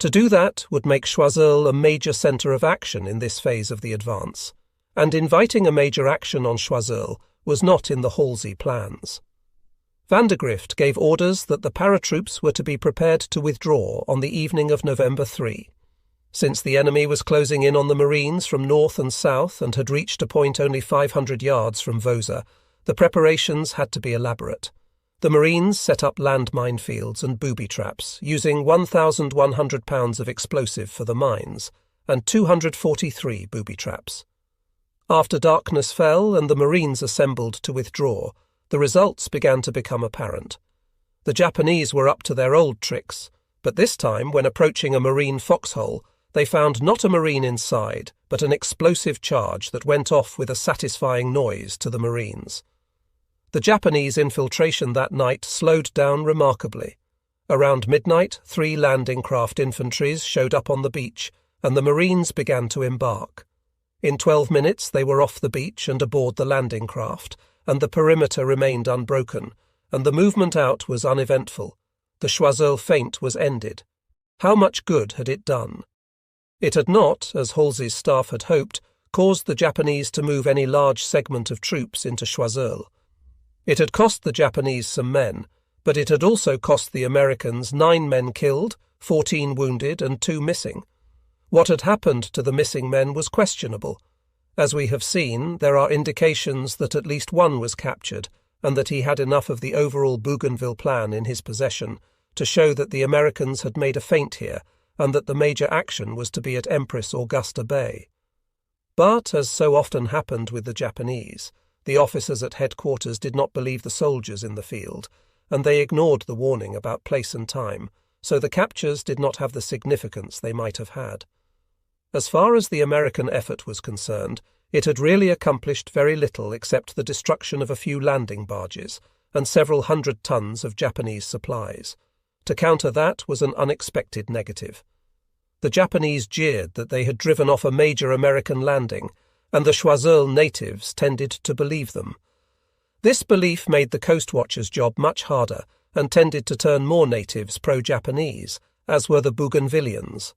[SPEAKER 1] To do that would make Choiseul a major centre of action in this phase of the advance, and inviting a major action on Choiseul was not in the Halsey plans. Vandergrift gave orders that the paratroops were to be prepared to withdraw on the evening of November 3. Since the enemy was closing in on the Marines from north and south and had reached a point only 500 yards from Vosa, the preparations had to be elaborate. The Marines set up landmine fields and booby traps, using 1,100 pounds of explosive for the mines, and 243 booby traps. After darkness fell and the Marines assembled to withdraw, the results began to become apparent. The Japanese were up to their old tricks, but this time, when approaching a Marine foxhole, they found not a Marine inside, but an explosive charge that went off with a satisfying noise to the Marines. The Japanese infiltration that night slowed down remarkably. Around midnight, 3 landing craft infantries showed up on the beach, and the Marines began to embark. In 12 minutes they were off the beach and aboard the landing craft, and the perimeter remained unbroken, and the movement out was uneventful. The Choiseul feint was ended. How much good had it done? It had not, as Halsey's staff had hoped, caused the Japanese to move any large segment of troops into Choiseul. It had cost the Japanese some men, but it had also cost the Americans 9 men killed, 14 wounded, and 2 missing. What had happened to the missing men was questionable. As we have seen, there are indications that at least one was captured, and that he had enough of the overall Bougainville plan in his possession to show that the Americans had made a feint here, and that the major action was to be at Empress Augusta Bay. But, as so often happened with the Japanese, the officers at headquarters did not believe the soldiers in the field, and they ignored the warning about place and time, so the captures did not have the significance they might have had. As far as the American effort was concerned, it had really accomplished very little except the destruction of a few landing barges and several hundred tons of Japanese supplies. To counter that was an unexpected negative. The Japanese jeered that they had driven off a major American landing, and the Choiseul natives tended to believe them. This belief made the coast watchers' job much harder and tended to turn more natives pro-Japanese, as were the Bougainvillians.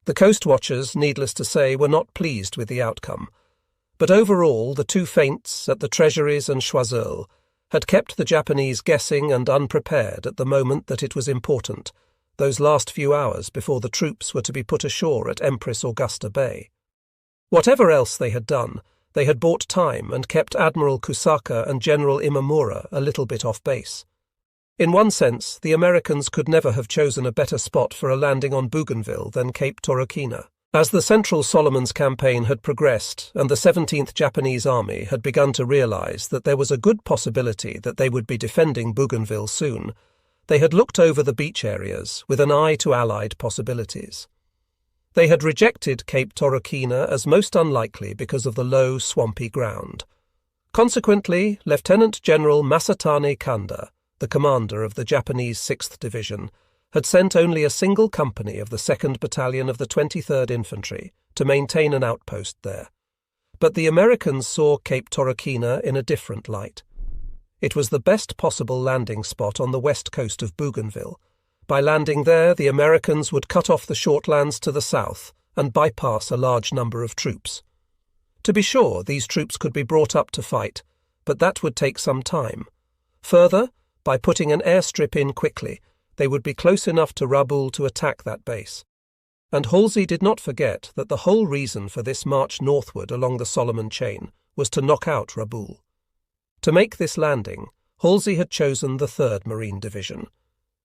[SPEAKER 1] The coast watchers, needless to say, were not pleased with the outcome. But overall, the 2 feints at the Treasuries and Choiseul had kept the Japanese guessing and unprepared at the moment that it was important, those last few hours before the troops were to be put ashore at Empress Augusta Bay. Whatever else they had done, they had bought time and kept Admiral Kusaka and General Imamura a little bit off base. In one sense, the Americans could never have chosen a better spot for a landing on Bougainville than Cape Torokina. As the Central Solomons campaign had progressed and the 17th Japanese Army had begun to realize that there was a good possibility that they would be defending Bougainville soon, they had looked over the beach areas with an eye to Allied possibilities. They had rejected Cape Torokina as most unlikely because of the low, swampy ground. Consequently, Lieutenant General Masatane Kanda, the commander of the Japanese 6th Division, had sent only a single company of the 2nd Battalion of the 23rd Infantry to maintain an outpost there. But the Americans saw Cape Torokina in a different light. It was the best possible landing spot on the west coast of Bougainville. By landing there, the Americans would cut off the shortlands to the south and bypass a large number of troops. To be sure, these troops could be brought up to fight, but that would take some time. Further, by putting an airstrip in quickly, they would be close enough to Rabaul to attack that base. And Halsey did not forget that the whole reason for this march northward along the Solomon chain was to knock out Rabaul. To make this landing, Halsey had chosen the 3rd Marine Division.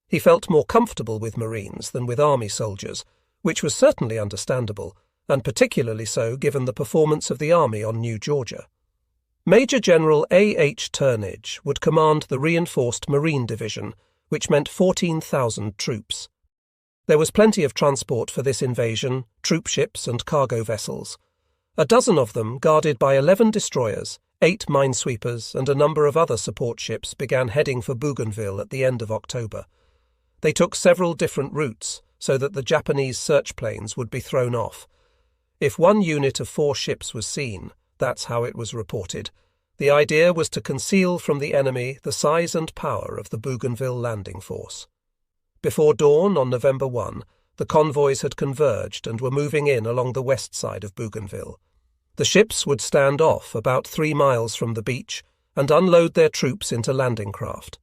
[SPEAKER 1] He felt more comfortable with Marines than with Army soldiers, which was certainly understandable, and particularly so given the performance of the Army on New Georgia. Major General A.H. Turnage would command the reinforced Marine Division, which meant 14,000 troops. There was plenty of transport for this invasion, troop ships and cargo vessels. A dozen of them, guarded by 11 destroyers, 8 minesweepers and a number of other support ships, began heading for Bougainville at the end of October. They took several different routes so that the Japanese search planes would be thrown off. If one unit of 4 ships was seen, that's how it was reported, the idea was to conceal from the enemy the size and power of the Bougainville landing force. Before dawn on November 1, the convoys had converged and were moving in along the west side of Bougainville. The ships would stand off about 3 miles from the beach and unload their troops into landing craft.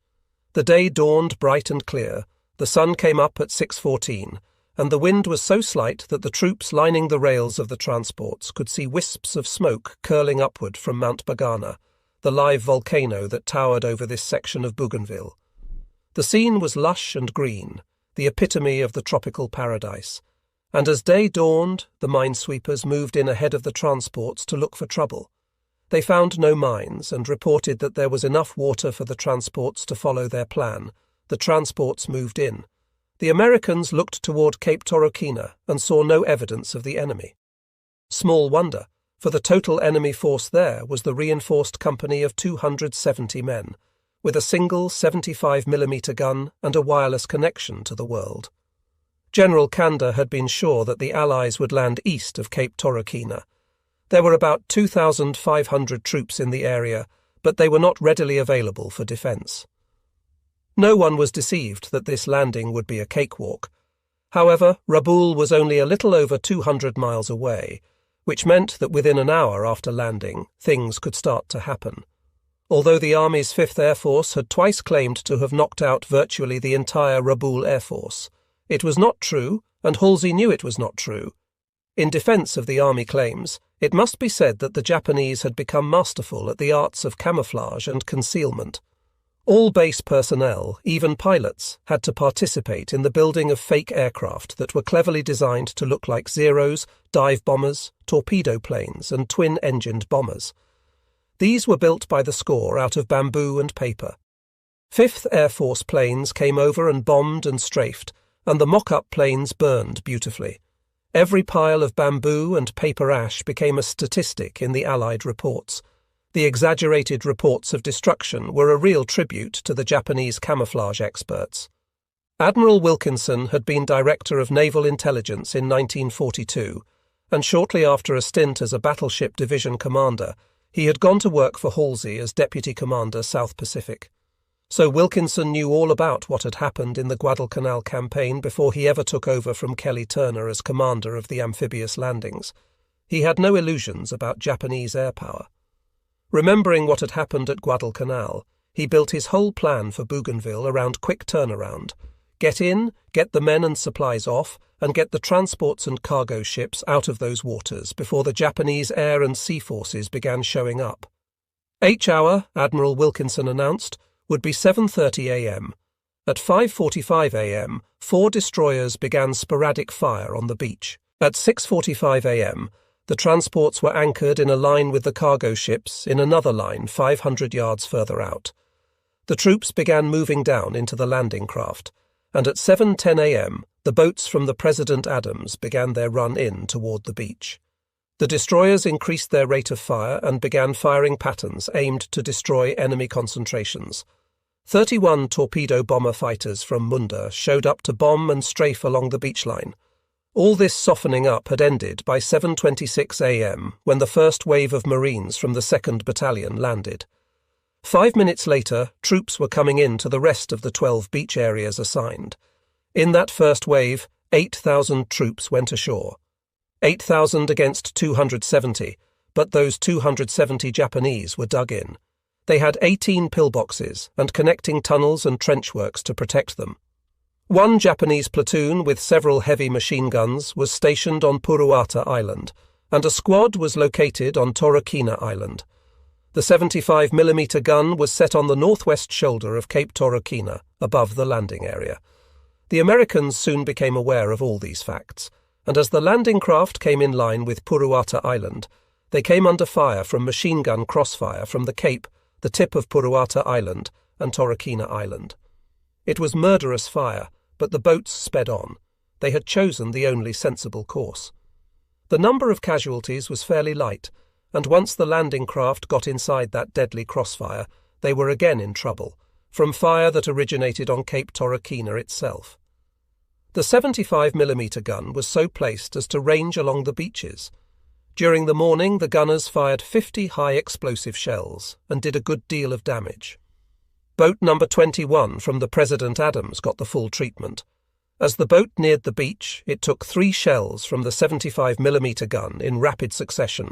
[SPEAKER 1] The day dawned bright and clear, the sun came up at 6:14, and the wind was so slight that the troops lining the rails of the transports could see wisps of smoke curling upward from Mount Bagana, the live volcano that towered over this section of Bougainville. The scene was lush and green, the epitome of the tropical paradise, and as day dawned, the minesweepers moved in ahead of the transports to look for trouble. They found no mines and reported that there was enough water for the transports to follow their plan. The transports moved in. The Americans looked toward Cape Torokina and saw no evidence of the enemy. Small wonder, for the total enemy force there was the reinforced company of 270 men, with a single 75mm gun and a wireless connection to the world. General Kanda had been sure that the Allies would land east of Cape Torokina. There were about 2,500 troops in the area, but they were not readily available for defence. No one was deceived that this landing would be a cakewalk. However, Rabaul was only a little over 200 miles away, which meant that within an hour after landing, things could start to happen. Although the Army's 5th Air Force had twice claimed to have knocked out virtually the entire Rabaul Air Force, it was not true, and Halsey knew it was not true. In defence of the Army claims, it must be said that the Japanese had become masterful at the arts of camouflage and concealment. All base personnel, even pilots, had to participate in the building of fake aircraft that were cleverly designed to look like Zeros, dive bombers, torpedo planes, and twin-engined bombers. These were built by the score out of bamboo and paper. 5th Air Force planes came over and bombed and strafed, and the mock-up planes burned beautifully. Every pile of bamboo and paper ash became a statistic in the Allied reports. The exaggerated reports of destruction were a real tribute to the Japanese camouflage experts. Admiral Wilkinson had been Director of Naval Intelligence in 1942, and shortly after a stint as a battleship division commander, he had gone to work for Halsey as Deputy Commander South Pacific. So Wilkinson knew all about what had happened in the Guadalcanal campaign before he ever took over from Kelly Turner as commander of the amphibious landings. He had no illusions about Japanese air power. Remembering what had happened at Guadalcanal, he built his whole plan for Bougainville around quick turnaround. Get in, get the men and supplies off, and get the transports and cargo ships out of those waters before the Japanese air and sea forces began showing up. H hour, Admiral Wilkinson announced, would be 7:30 a.m., At 5:45 a.m., 4 destroyers began sporadic fire on the beach. At 6:45 a.m., the transports were anchored in a line with the cargo ships in another line 500 yards further out. The troops began moving down into the landing craft, and at 7:10 a.m., the boats from the President Adams began their run in toward the beach. The destroyers increased their rate of fire and began firing patterns aimed to destroy enemy concentrations. 31 torpedo bomber fighters from Munda showed up to bomb and strafe along the beach line. All this softening up had ended by 7:26 a.m. when the first wave of Marines from the 2nd Battalion landed. 5 minutes later, troops were coming in to the rest of the 12 beach areas assigned. In that first wave, 8,000 troops went ashore. 8,000 against 270, but those 270 Japanese were dug in. They had 18 pillboxes and connecting tunnels and trenchworks to protect them. One Japanese platoon with several heavy machine guns was stationed on Puruata Island, and a squad was located on Torokina Island. The 75mm gun was set on the northwest shoulder of Cape Torokina, above the landing area. The Americans soon became aware of all these facts, and as the landing craft came in line with Puruata Island, they came under fire from machine gun crossfire from the Cape, the tip of Puruata Island, and Torokina Island. It was murderous fire, but the boats sped on. They had chosen the only sensible course. The number of casualties was fairly light, and once the landing craft got inside that deadly crossfire, they were again in trouble, from fire that originated on Cape Torokina itself. The 75mm gun was so placed as to range along the beaches. During the morning, the gunners fired 50 high-explosive shells and did a good deal of damage. Boat number 21 from the President Adams got the full treatment. As the boat neared the beach, it took 3 shells from the 75mm gun in rapid succession.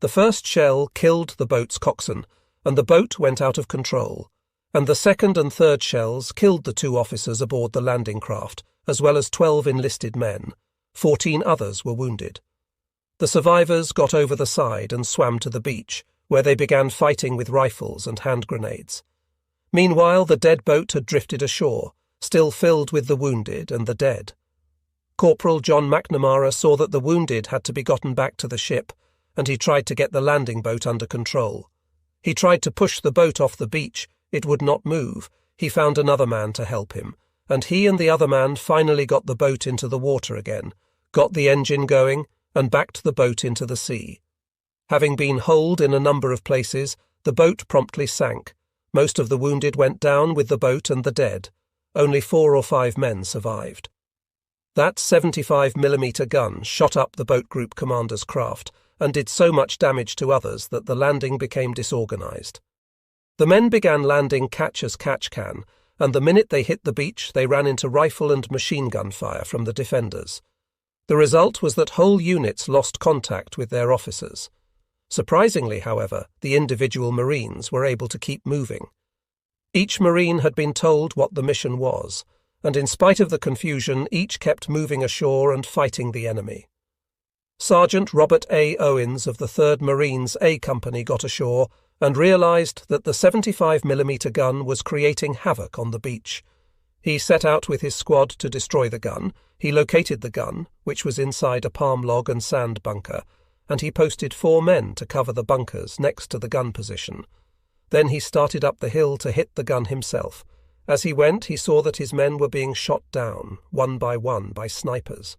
[SPEAKER 1] The first shell killed the boat's coxswain, and the boat went out of control, and the second and third shells killed the 2 officers aboard the landing craft, as well as 12 enlisted men. 14 others were wounded. The survivors got over the side and swam to the beach, where they began fighting with rifles and hand grenades. Meanwhile, the dead boat had drifted ashore, still filled with the wounded and the dead. Corporal John McNamara saw that the wounded had to be gotten back to the ship, and he tried to get the landing boat under control. He tried to push the boat off the beach. It would not move. He found another man to help him, and he and the other man finally got the boat into the water again, got the engine going, and backed the boat into the sea. Having been holed in a number of places, the boat promptly sank. Most of the wounded went down with the boat and the dead. Only 4 or 5 men survived. That 75mm gun shot up the boat group commander's craft and did so much damage to others that the landing became disorganized. The men began landing catch as catch can, and the minute they hit the beach they ran into rifle and machine gun fire from the defenders. The result was that whole units lost contact with their officers. Surprisingly, however, the individual Marines were able to keep moving. Each Marine had been told what the mission was, and in spite of the confusion, each kept moving ashore and fighting the enemy. Sergeant Robert A. Owens of the 3rd Marines A Company got ashore and realized that the 75mm gun was creating havoc on the beach. He set out with his squad to destroy the gun. He located the gun, which was inside a palm log and sand bunker, and he posted 4 men to cover the bunkers next to the gun position. Then he started up the hill to hit the gun himself. As he went, he saw that his men were being shot down, one by snipers.